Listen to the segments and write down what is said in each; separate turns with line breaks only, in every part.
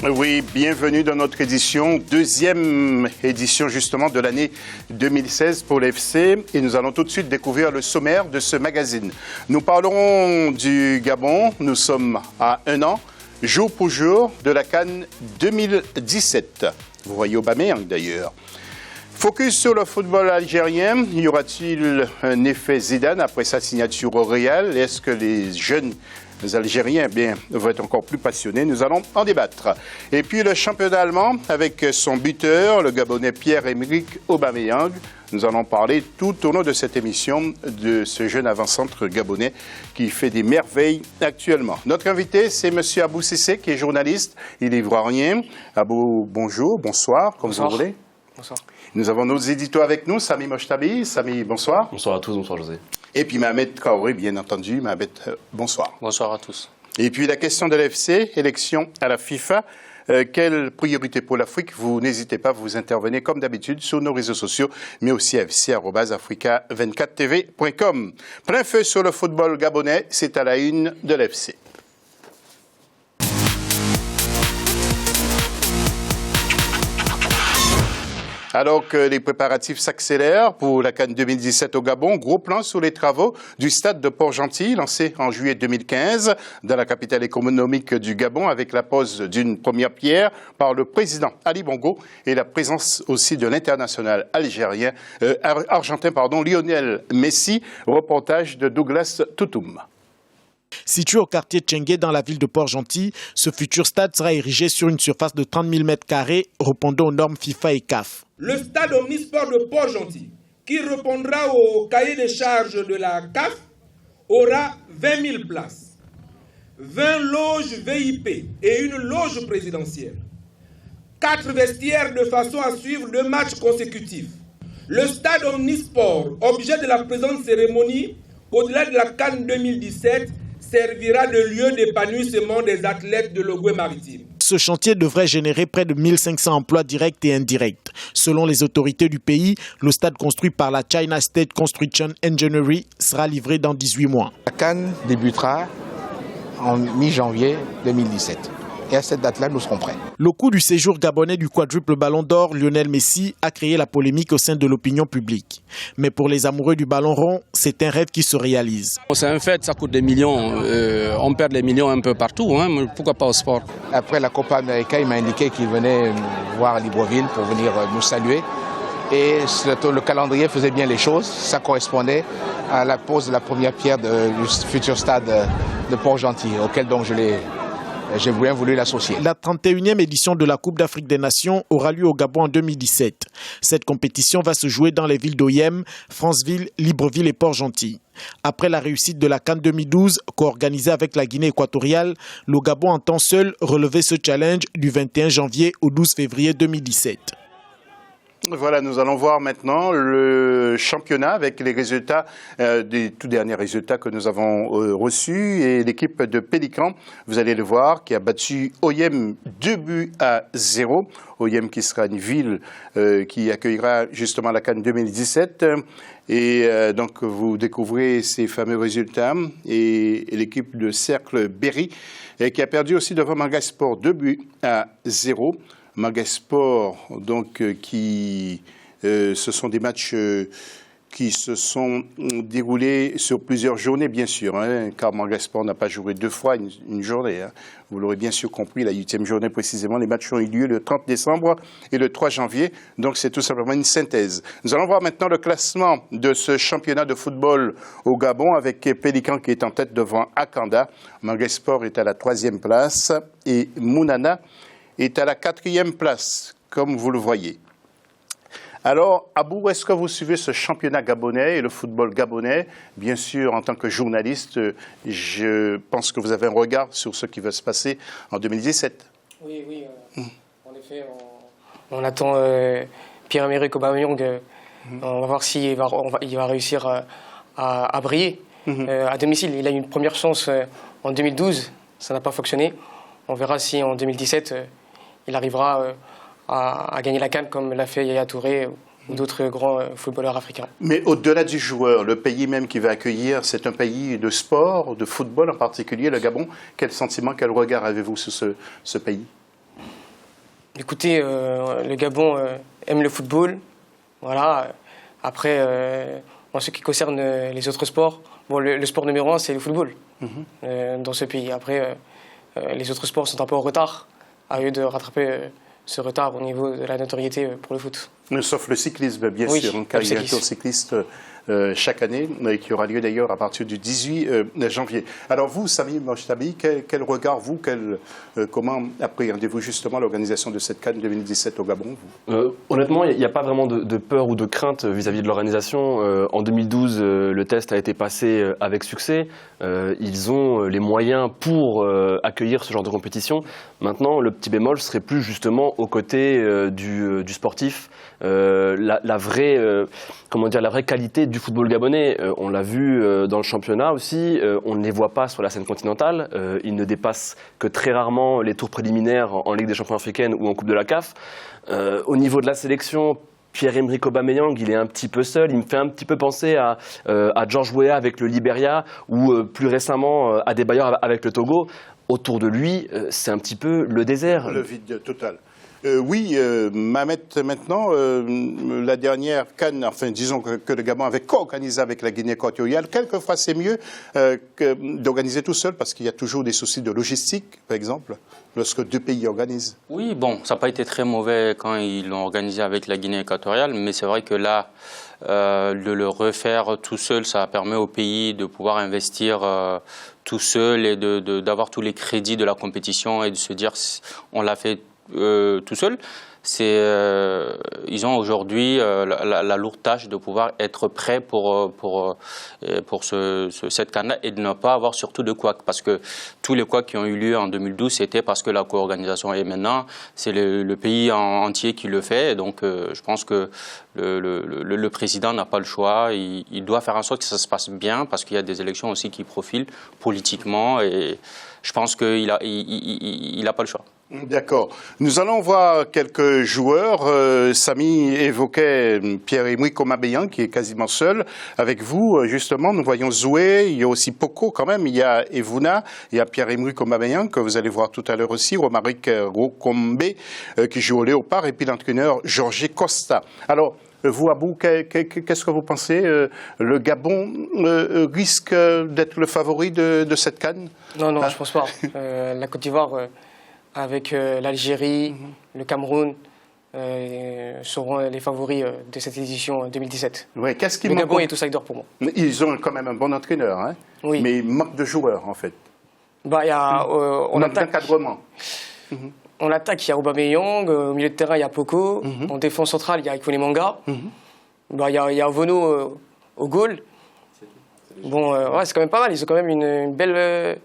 Oui, bienvenue dans notre édition, deuxième édition justement de l'année 2016 pour l'FC. Et nous allons tout de suite découvrir le sommaire de ce magazine. Nous parlerons du Gabon, nous sommes à un an, jour pour jour, de la CAN 2017. Vous voyez Aubameyang d'ailleurs. Focus sur le football algérien. Y aura-t-il un effet Zidane après sa signature au Real? Est-ce que les jeunes Algériens vont être encore plus passionnés? Nous allons en débattre. Et puis le championnat allemand avec son buteur, le Gabonais Pierre-Emerick Aubameyang. Nous allons parler tout au long de cette émission de ce jeune avant-centre gabonais qui fait des merveilles actuellement. Notre invité, c'est M. Abou Cissé, qui est journaliste. Il est ivoirien. Abou, bonjour, bonsoir, comme vous voulez.
Bonsoir.
Nous avons nos éditos avec nous, Sami Mochtabi. Sami, bonsoir.
Bonsoir à tous, bonsoir José.
Et puis Mohamed Kaouri, bien entendu. Mohamed, bonsoir.
Bonsoir à tous.
Et puis la question de l'FC, élection à la FIFA. Quelle priorité pour l'Afrique? Vous n'hésitez pas, vous intervenez comme d'habitude sur nos réseaux sociaux, mais aussi à fc@africa24tv.com. Plein feu sur le football gabonais, c'est à la une de l'FC. Alors que les préparatifs s'accélèrent pour la CAN 2017 au Gabon, gros plan sur les travaux du stade de Port-Gentil, lancé en juillet 2015 dans la capitale économique du Gabon, avec la pose d'une première pierre par le président Ali Bongo et la présence aussi de l'international argentin, Lionel Messi. Reportage de Douglas Toutoum.
Situé au quartier Tchengué dans la ville de Port-Gentil, ce futur stade sera érigé sur une surface de 30 000 m², répondant aux normes FIFA et CAF.
Le stade omnisport de Port-Gentil, qui répondra au cahier des charges de la CAF, aura 20 000 places, 20 loges VIP et une loge présidentielle, 4 vestiaires de façon à suivre 2 matchs consécutifs. Le stade omnisport, objet de la présente cérémonie, au-delà de la CAN 2017, servira de lieu d'épanouissement des athlètes de l'Ogooué maritime.
Ce chantier devrait générer près de 1500 emplois directs et indirects. Selon les autorités du pays, le stade construit par la China State Construction Engineering sera livré dans 18 mois.
La CAN débutera en mi-janvier 2017. Et à cette date-là, nous serons prêts.
Le coût du séjour gabonais du quadruple ballon d'or Lionel Messi a créé la polémique au sein de l'opinion publique. Mais pour les amoureux du ballon rond, c'est un rêve qui se réalise.
C'est un fait, ça coûte des millions. On perd des millions un peu partout. Mais pourquoi pas au sport?
Après la Copa América, il m'a indiqué qu'il venait voir Libreville pour venir nous saluer. Et le calendrier faisait bien les choses. Ça correspondait à la pose de la première pierre du futur stade de Port-Gentil, auquel donc j'ai bien voulu l'associer.
La 31e édition de la Coupe d'Afrique des Nations aura lieu au Gabon en 2017. Cette compétition va se jouer dans les villes d'Oyem, Franceville, Libreville et Port-Gentil. Après la réussite de la CAN 2012, co-organisée avec la Guinée équatoriale, le Gabon entend seul relever ce challenge du 21 janvier au 12 février 2017.
Voilà, nous allons voir maintenant le championnat avec les résultats, des tout derniers résultats que nous avons reçus. Et l'équipe de Pélican, vous allez le voir, qui a battu Oyem 2-0. Oyem qui sera une ville qui accueillera justement la CAN 2017. Et donc vous découvrez ces fameux résultats. Et l'équipe de Cercle Berry qui a perdu aussi devant Mangasport 2-0. Mangasport, donc, ce sont des matchs qui se sont déroulés sur plusieurs journées, bien sûr, car Mangasport n'a pas joué 2 fois une journée. Vous l'aurez bien sûr compris, la 8e journée précisément. Les matchs ont eu lieu le 30 décembre et le 3 janvier, donc c'est tout simplement une synthèse. Nous allons voir maintenant le classement de ce championnat de football au Gabon, avec Pélican qui est en tête devant Akanda. Mangasport est à la 3e place et Mounana est à la 4e place, comme vous le voyez. Alors, Abou, est-ce que vous suivez ce championnat gabonais et le football gabonais? Bien sûr, en tant que journaliste, je pense que vous avez un regard sur ce qui va se passer en 2017.
Oui, en effet, on attend Pierre-Emerick Aubameyang. On va voir s'il va réussir à briller. À domicile, il a eu une première chance en 2012, ça n'a pas fonctionné. On verra si en 2017, il arrivera à gagner la CAN comme l'a fait Yaya Touré ou d'autres grands footballeurs africains.
Mais au-delà du joueur, le pays même qui va accueillir, c'est un pays de sport, de football en particulier, le Gabon. Quel sentiment, quel regard avez-vous sur ce pays?
Écoutez, le Gabon aime le football. Voilà. Après, en ce qui concerne les autres sports, bon, le sport numéro 1, c'est le football dans ce pays. Après, les autres sports sont un peu en retard, à eux de rattraper ce retard au niveau de la notoriété pour le foot.
Sauf le cyclisme, bien
oui,
sûr, car il y a un tour cycliste chaque année, qui aura lieu d'ailleurs à partir du 18 janvier. Alors vous, Samy Mojtabi, quel regard, vous, comment appréhendez-vous justement l'organisation de cette CAN 2017 au Gabon, vous?
Honnêtement, il n'y a pas vraiment de peur ou de crainte vis-à-vis de l'organisation. En 2012, le test a été passé avec succès. Ils ont les moyens pour accueillir ce genre de compétition. Maintenant, le petit bémol serait plus justement aux côtés du sportif. La vraie qualité du football gabonais, on l'a vu dans le championnat aussi, on ne les voit pas sur la scène continentale, ils ne dépassent que très rarement les tours préliminaires en Ligue des champions africaine ou en Coupe de la CAF. Au niveau de la sélection, Pierre-Emerick Aubameyang, il est un petit peu seul, il me fait un petit peu penser à George Weah avec le Libéria ou plus récemment à Adebayor avec le Togo. Autour de lui, c'est un petit peu le désert.
Le vide total. Oui, Mohamed, maintenant, la dernière CAN, enfin disons que le Gabon avait co-organisé avec la Guinée équatoriale. Quelquefois, c'est mieux d'organiser tout seul parce qu'il y a toujours des soucis de logistique, par exemple, lorsque deux pays organisent.
Oui, bon, ça n'a pas été très mauvais quand ils l'ont organisé avec la Guinée équatoriale, mais c'est vrai que là, de le refaire tout seul, ça permet au pays de pouvoir investir tout seul et d'avoir tous les crédits de la compétition et de se dire on l'a fait tout seul. Ils ont aujourd'hui la lourde tâche de pouvoir être prêts pour cette CAN-là et de ne pas avoir surtout de couacs. Parce que tous les couacs qui ont eu lieu en 2012, c'était parce que la co-organisation. Et maintenant, c'est le pays entier qui le fait. Et donc, je pense que le président n'a pas le choix. Il doit faire en sorte que ça se passe bien parce qu'il y a des élections aussi qui profilent politiquement. Et je pense qu'il n'a pas le choix.
D'accord. Nous allons voir quelques joueurs. Samy évoquait Pierre-Emerick Aubameyang qui est quasiment seul. Avec vous, justement, nous voyons Zoué, il y a aussi Poko quand même, il y a Evuna, il y a Pierre-Emerick Aubameyang que vous allez voir tout à l'heure aussi, Romaric Rokombe qui joue au Léopard et puis l'entraîneur Jorge Costa. Alors, vous, Abou, qu'est-ce que vous pensez? Le Gabon risque d'être le favori de cette CAN?
Non, je ne pense pas. La Côte d'Ivoire... avec l'Algérie, le Cameroun, seront les favoris de cette édition 2017.
Ouais, qu'est-ce qui
le Gabon est outsider pour moi.
Ils ont quand même un bon entraîneur, hein,
oui.
Mais il manque de joueurs en fait.
Bah, y a, on attaque
d'encadrement.
En attaque, il y a Aubameyang, au milieu de terrain, il y a Poko, en défense centrale, il y a Ikone Manga, bah, il y a Vono au goal. Bon, ouais, c'est quand même pas mal, ils ont quand même une belle...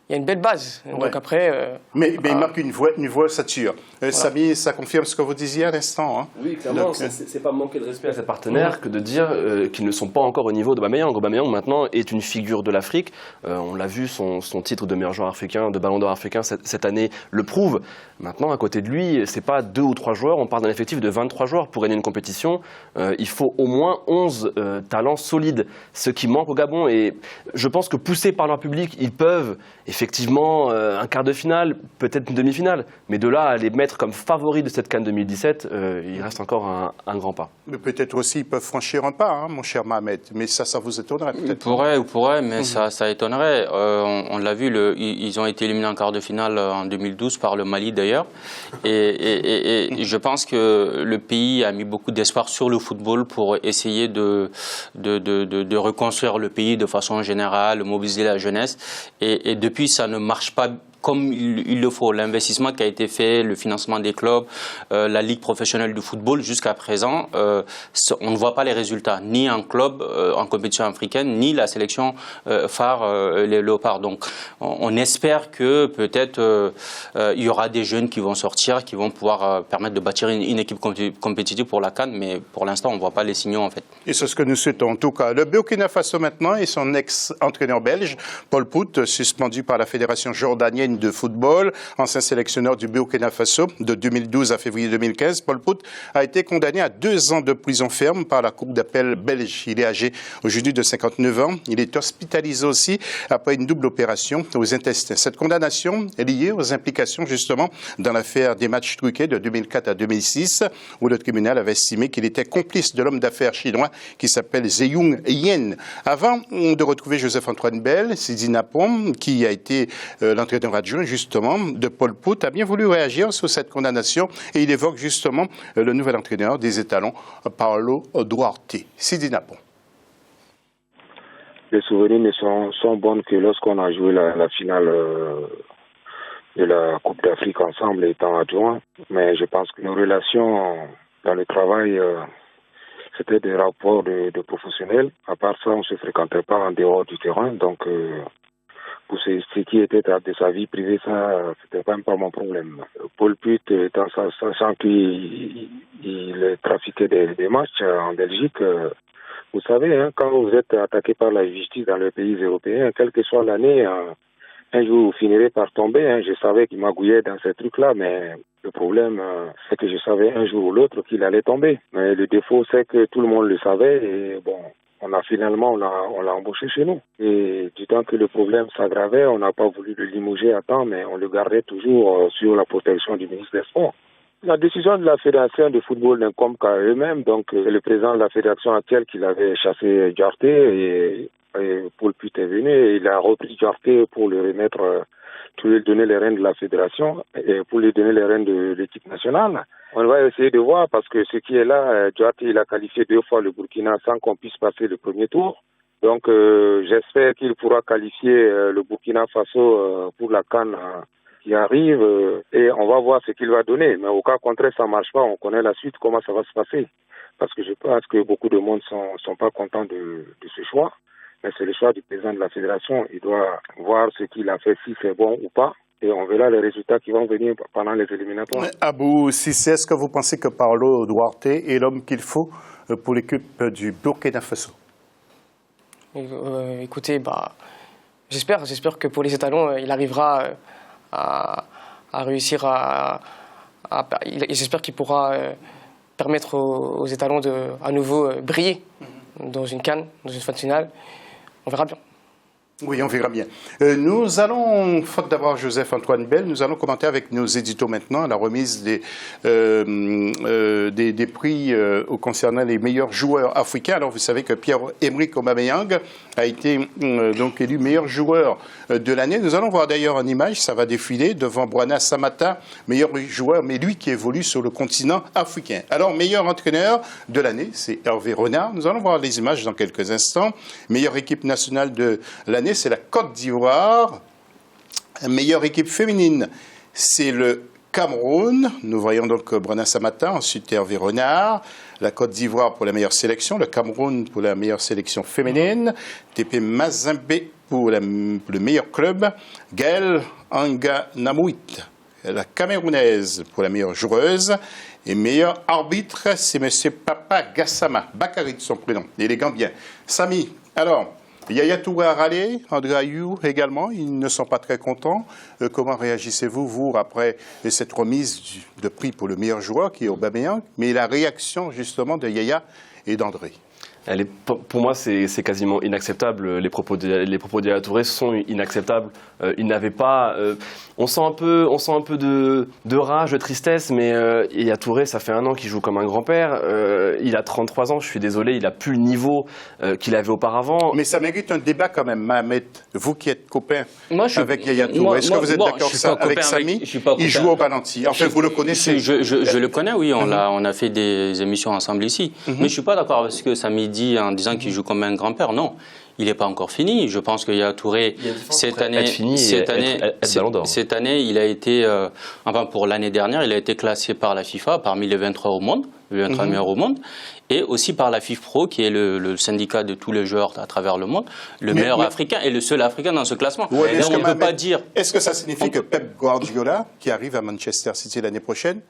Il y a une belle base.
Ouais.
Donc après,
mais il marque une voie sature. Voilà. Samy, ça confirme ce que vous disiez à l'instant. Hein.
Oui, clairement, c'est pas manquer de respect à ses partenaires que de dire qu'ils ne sont pas encore au niveau d'Aubameyang. Aubameyang, maintenant, est une figure de l'Afrique. On l'a vu, son titre de meilleur joueur africain, de ballon d'or africain cette année le prouve. Maintenant, à côté de lui, c'est pas 2 ou 3 joueurs. On parle d'un effectif de 23 joueurs. Pour gagner une compétition, il faut au moins 11 talents solides. Ce qui manque au Gabon. Et je pense que poussés par leur public, ils peuvent effectivement un quart de finale, peut-être une demi-finale. Mais de là à les mettre comme favoris de cette CAN 2017, il reste encore un grand pas.
Mais peut-être aussi ils peuvent franchir un pas, hein, mon cher Mohamed. Mais ça vous étonnerait peut-être.
Ils pourraient, mais ça étonnerait. On l'a vu, ils ont été éliminés en quart de finale en 2012 par le Mali d'ailleurs. Et je pense que le pays a mis beaucoup d'espoir sur le football pour essayer de reconstruire le pays de façon générale, mobiliser la jeunesse. Et depuis, ça ne marche pas comme il le faut. L'investissement qui a été fait, le financement des clubs, la Ligue professionnelle de football, jusqu'à présent, on ne voit pas les résultats, ni en club, en compétition africaine, ni la sélection phare, les Léopards. Donc, on espère que peut-être il y aura des jeunes qui vont sortir, qui vont pouvoir permettre de bâtir une équipe compétitive pour la CAN, mais pour l'instant, on ne voit pas les signaux, en fait.
Et c'est ce que nous souhaitons, en tout cas. Le Burkina Faso, maintenant, et son ex-entraîneur belge, Paul Pout, suspendu par la Fédération jordanienne ivoirienne de football, ancien sélectionneur du Burkina Faso de 2012 à février 2015. Pol Pot a été condamné à 2 ans de prison ferme par la Cour d'appel belge. Il est âgé aujourd'hui de 59 ans. Il est hospitalisé aussi après une double opération aux intestins. Cette condamnation est liée aux implications justement dans l'affaire des matchs truqués de 2004 à 2006 où le tribunal avait estimé qu'il était complice de l'homme d'affaires chinois qui s'appelle Zheyong Yen. Avant de retrouver Joseph-Antoine Bell, Sidi Napom, qui a été l'entraîneur adjoint justement de Pol Pot, a bien voulu réagir sur cette condamnation et il évoque justement le nouvel entraîneur des étalons, Paulo Duarte. Sidi Napom.
Les souvenirs ne sont bons que lorsqu'on a joué la finale de la Coupe d'Afrique ensemble étant adjoint, mais je pense que nos relations dans le travail, c'était des rapports de professionnels. À part ça, on ne se fréquentait pas en dehors du terrain, donc pour ce qui était de sa vie privée, ça, c'était même pas mon problème. Pol Pot, sachant qu'il trafiquait des matchs en Belgique, vous savez, hein, quand vous êtes attaqué par la justice dans les pays européens, quelle que soit l'année, un jour vous finirez par tomber. Hein. Je savais qu'il magouillait dans ces trucs-là, mais le problème, c'est que je savais un jour ou l'autre qu'il allait tomber. Mais le défaut, c'est que tout le monde le savait et bon, on l'a embauché chez nous. Et du temps que le problème s'aggravait, on n'a pas voulu le limoger à temps, mais on le gardait toujours sur la protection du ministre des Sports. La décision de la Fédération de football n'incombe qu'à eux-mêmes. Donc, c'est le président de la Fédération actuelle qui l'avait chassé Duarte et Pol Pot est venu et il a repris Duarte pour lui remettre, pour lui donner les rênes de la Fédération et pour lui donner les rênes de l'équipe nationale. On va essayer de voir parce que ce qui est là, Duarte, il a qualifié 2 fois le Burkina sans qu'on puisse passer le premier tour. Donc, j'espère qu'il pourra qualifier le Burkina Faso pour la CAN qui arrive et on va voir ce qu'il va donner. Mais au cas contraire, ça marche pas. On connaît la suite, comment ça va se passer. Parce que je pense que beaucoup de monde sont pas contents de ce choix. Mais c'est le choix du président de la fédération. Il doit voir ce qu'il a fait, si c'est bon ou pas. Et on verra les résultats qui vont venir pendant les éliminatoires.
Abou Cissé, est-ce que vous pensez que Paulo Duarte est l'homme qu'il faut pour l'équipe du Burkina Faso?
Écoutez, j'espère que pour les étalons, il arrivera à réussir j'espère qu'il pourra permettre aux étalons de à nouveau briller dans une CAN, dans une phase finale. On verra bien.
Oui, on verra bien. Nous allons, faute d'avoir Joseph-Antoine Bell, nous allons commenter avec nos éditos maintenant la remise des prix concernant les meilleurs joueurs africains. Alors, vous savez que Pierre-Emerick Aubameyang a été donc élu meilleur joueur de l'année. Nous allons voir d'ailleurs en image, ça va défiler devant Brana Samata, meilleur joueur, mais lui qui évolue sur le continent africain. Alors, meilleur entraîneur de l'année, c'est Hervé Renard. Nous allons voir les images dans quelques instants. Meilleure équipe nationale de l'année, c'est la Côte d'Ivoire. Meilleure équipe féminine, c'est le Cameroun. Nous voyons donc Brana Samata, ensuite Hervé Renard. La Côte d'Ivoire pour la meilleure sélection, le Cameroun pour la meilleure sélection féminine, TP Mazembe pour le meilleur club, Gaël Anga Namouit, la Camerounaise pour la meilleure joueuse, et meilleur arbitre, c'est M. Papa Gassama, Bakary de son prénom, et les Gambiens. Samy, alors, Yaya Touré a râlé, André Ayou également, ils ne sont pas très contents. Comment réagissez-vous, vous, après cette remise de prix pour le meilleur joueur, qui est Aubameyang, mais la réaction justement de Yaya et d'André?
Pour moi, c'est quasiment inacceptable. Les propos de Yaya Touré sont inacceptables. Il n'avait pas. On sent un peu de rage, de tristesse, mais Yaya Touré, ça fait 1 an qu'il joue comme un grand-père. Il a 33 ans. Je suis désolé, il a plus le niveau qu'il avait auparavant.
Mais ça mérite un débat quand même, Mohamed. Vous qui êtes copain avec Yaya Touré, est-ce que vous êtes d'accord avec Samy? Il joue au Balanti. Enfin, vous le connaissez.
Je le connais, oui. On a fait des émissions ensemble ici. Mais je suis pas d'accord avec ce que Samy dit en disant qu'il joue comme un grand-père. Non, il n'est pas encore fini. Je pense qu'il y a Touré cette année, il a été, enfin pour l'année dernière, il a été classé par la FIFA parmi les 23 au monde, les 23 meilleurs au monde, et aussi par la FIFPro, qui est le syndicat de tous les joueurs à travers le monde, le meilleur africain et le seul africain dans ce classement.
On ne peut pas dire. Est-ce que ça signifie que Pep Guardiola, qui arrive à Manchester City l'année prochaine,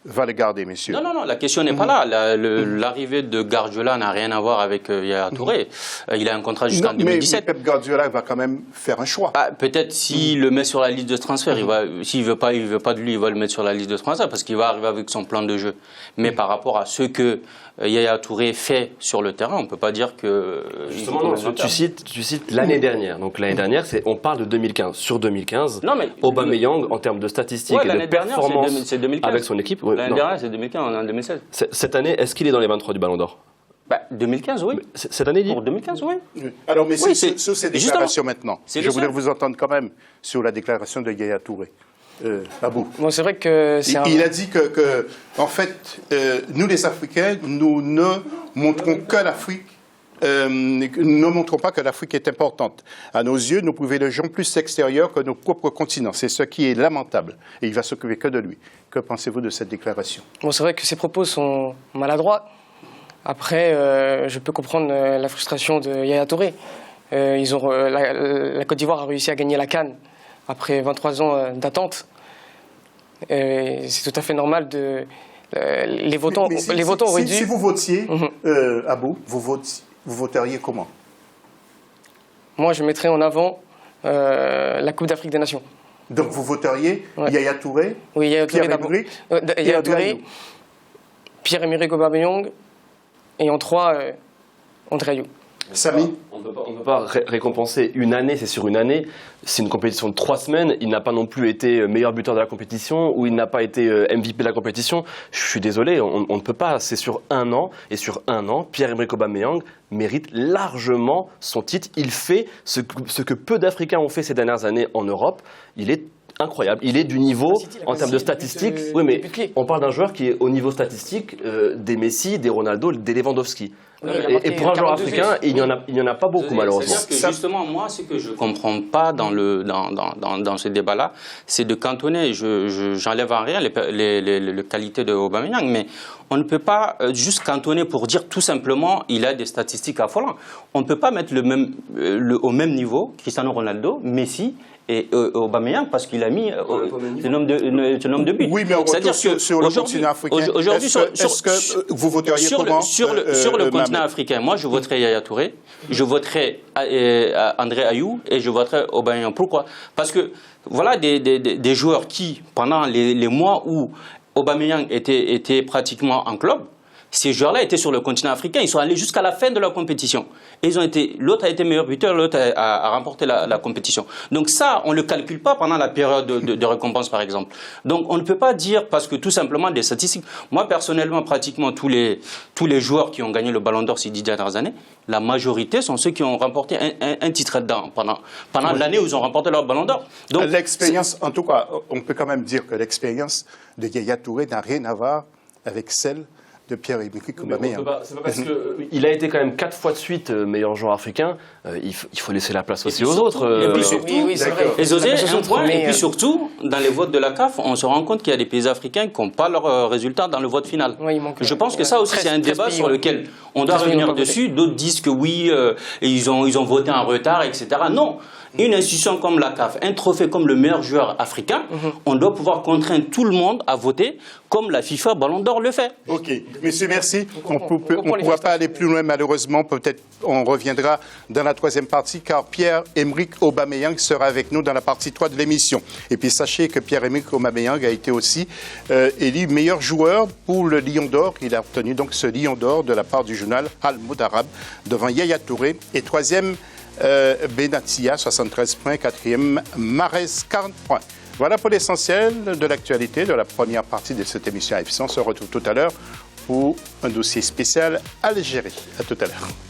va le garder, messieurs.
Non, la question n'est pas là. L'arrivée de Guardiola n'a rien à voir avec Yaya Touré. Il a un contrat jusqu'en 2017.
Mais Pep Guardiola va quand même faire un choix.
Peut-être s'il le met sur la liste de transfert, s'il veut pas de lui, il va le mettre sur la liste de transfert parce qu'il va arriver avec son plan de jeu. Mais par rapport à ce que Yaya Touré fait sur le terrain, on ne peut pas dire que...
Justement, tu cites l'année dernière. Donc l'année dernière, on parle de 2015. Sur 2015, Aubameyang, en termes de statistiques et de performance avec son équipe...
L'année dernière, c'est 2015, on est en 2016.
Cette année, est-ce qu'il est dans les 23 du Ballon d'Or?
2015, oui.
Cette année, dit?
Pour 2015, oui.
Alors, mais sur ces déclarations maintenant, je voudrais vous entendre quand même sur la déclaration de Yaya Touré. Abou.
Bon, c'est vrai que
il a dit que en fait, nous les Africains, nous ne montrons que l'Afrique. Nous ne montrons pas que l'Afrique est importante. À nos yeux, nous privilégions plus l'extérieur que nos propres continents. C'est ce qui est lamentable. Et il va s'occuper que de lui. Que pensez-vous de cette déclaration?
Bon, c'est vrai que ses propos sont maladroits. Après, je peux comprendre la frustration de Yaya Touré. La Côte d'Ivoire a réussi à gagner la CAN après 23 ans d'attente. C'est tout à fait normal de... les votants auraient dû...
Si vous votiez, Abou, vous voteriez comment?
Moi, je mettrais en avant la Coupe d'Afrique des Nations.
Donc vous voteriez Yaya Touré,
oui, Yaya Touré
Pierre-Emerick
Touré, Pierre-Emerick Aubameyang et en 3, André Ayew.
Samy?
On ne peut pas récompenser une année, c'est sur une année. C'est une compétition de 3 semaines. Il n'a pas non plus été meilleur buteur de la compétition ou il n'a pas été MVP de la compétition. Je suis désolé, on ne peut pas. C'est sur un an. Et sur un an, Pierre-Emerick Aubameyang mérite largement son titre. Il fait ce que peu d'Africains ont fait ces dernières années en Europe. Il est incroyable. Il est du niveau en termes de statistiques. Oui, mais on parle d'un joueur qui est au niveau statistique des Messi, des Ronaldo, des Lewandowski. Et pour un joueur africain, il n'y en a pas beaucoup, malheureusement.
C'est-à-dire que justement, moi, ce que je ne comprends pas dans ce débat-là, c'est de cantonner, j'enlève en rien les qualités de Aubameyang, mais on ne peut pas juste cantonner pour dire tout simplement il a des statistiques affolantes. On ne peut pas mettre au même niveau Cristiano Ronaldo, Messi et Aubameyang parce qu'il a mis ce nombre de buts.
Oui, mais on retourne sur le continent africain. Est-ce que vous voteriez comment
sur le continent africain, moi je voterai Yaya Touré, je voterai André Ayew et je voterai Aubameyang. Pourquoi? Parce que voilà des joueurs qui, pendant les mois où Aubameyang était pratiquement en club, ces joueurs-là étaient sur le continent africain, ils sont allés jusqu'à la fin de la compétition. Et l'autre a été meilleur buteur, l'autre a remporté la compétition. Donc ça, on ne le calcule pas pendant la période de récompense, par exemple. Donc on ne peut pas dire, parce que tout simplement des statistiques. Moi, personnellement, pratiquement tous les joueurs qui ont gagné le Ballon d'Or ces 10 dernières années, la majorité sont ceux qui ont remporté un titre dedans pendant l'année où ils ont remporté leur Ballon d'Or.
Donc l'expérience, en tout cas, on peut quand même dire que l'expérience de Yaya Touré n'a rien à voir avec celle de Pierre-Emerick Aubameyang.
C'est pas parce qu'il a été quand même 4 fois de suite meilleur joueur africain, il faut laisser la place aussi aux autres.
Et puis surtout, oui, c'est vrai.
Et puis surtout, dans les votes de la CAF, on se rend compte qu'il y a des pays africains qui n'ont pas leurs résultats dans le vote final. Je pense que ça aussi, c'est un débat sur lequel on doit revenir dessus. D'autres disent que oui, ils ont voté en retard, etc. Non. Une institution comme la CAF, un trophée comme le meilleur joueur africain, on doit pouvoir contraindre tout le monde à voter comme la FIFA Ballon d'Or le fait.
Ok, messieurs, merci. On ne pourra pas aller plus loin malheureusement. Peut-être on reviendra dans la troisième partie car Pierre-Emerick Aubameyang sera avec nous dans la partie 3 de l'émission. Et puis sachez que Pierre-Emerick Aubameyang a été aussi élu meilleur joueur pour le Lion d'Or. Il a obtenu donc ce Lion d'Or de la part du journal Al Modarab devant Yaya Touré et troisième Benatia, 73 points, quatrième Mahrez, 40 points. Voilà pour l'essentiel de l'actualité de la première partie de cette émission AFC. On se retrouve tout à l'heure pour un dossier spécial Algérie. À tout à l'heure.